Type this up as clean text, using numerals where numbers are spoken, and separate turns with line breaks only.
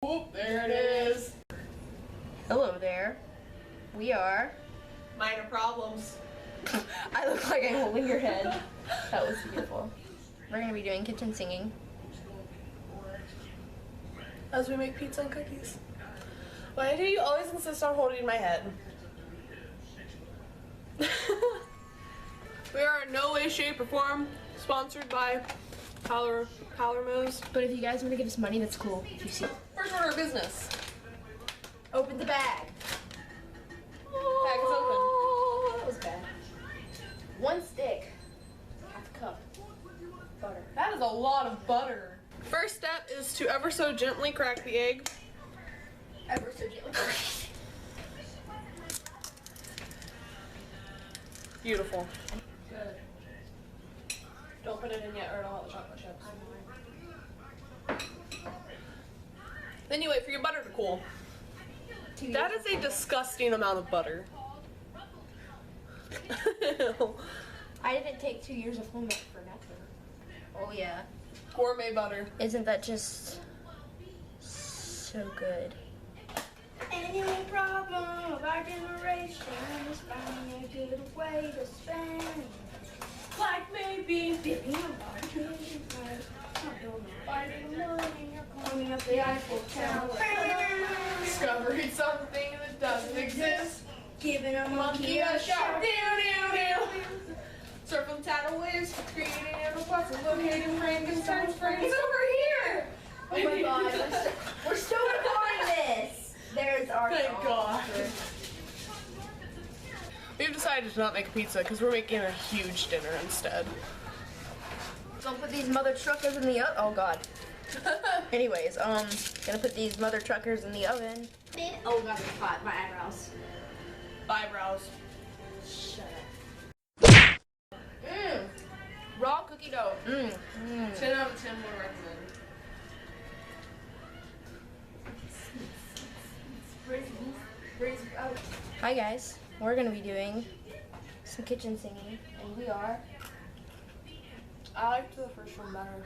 Oop, there it is.
Hello there. We are.
Minor problems.
I look like I'm holding your head. That was beautiful. We're gonna be doing kitchen singing.
As we make pizza and cookies. Why do you always insist on holding my head? We are in no way, shape, or form sponsored by Palermo's.
But if you guys want to give us money, that's cool. If you see.
First order of business.
Open the bag.
Bag is open.
That was bad. One stick. Half a cup. Butter.
That is a lot of butter. First step is to ever so gently crack the egg.
Ever so gently.
Beautiful. Good. Don't put it in yet or it'll have the chocolate chips. Then you wait for your butter to cool. That is a disgusting amount of butter.
I didn't take 2 years of home ec for nothing. Oh yeah.
Gourmet butter.
Isn't that just so good?
Any problem of our generation is finding a good way to spend. Like maybe dipping a martini, finding money, or climbing up the Eiffel Tower.
Discovering something that doesn't exist.
Giving a
Monkey
monkey
a
a
shot.
shot.
Surfing tidal waves, creating animal parts, and locating Frankenstein's brains over here.
Oh my god, we're still recording this. There's our
Thank
song.
God. We've decided to not make a pizza because we're making a huge dinner instead.
Don't put these mother truckers in the oven. Oh god. Anyways, gonna put these mother truckers in the oven.
Oh god, it's hot. My eyebrows.
Eyebrows.
Shut up.
Raw cookie dough.
10 out of 10 would recommend.
Hi guys. We're gonna be doing some kitchen singing, and we are.
I liked the first one better.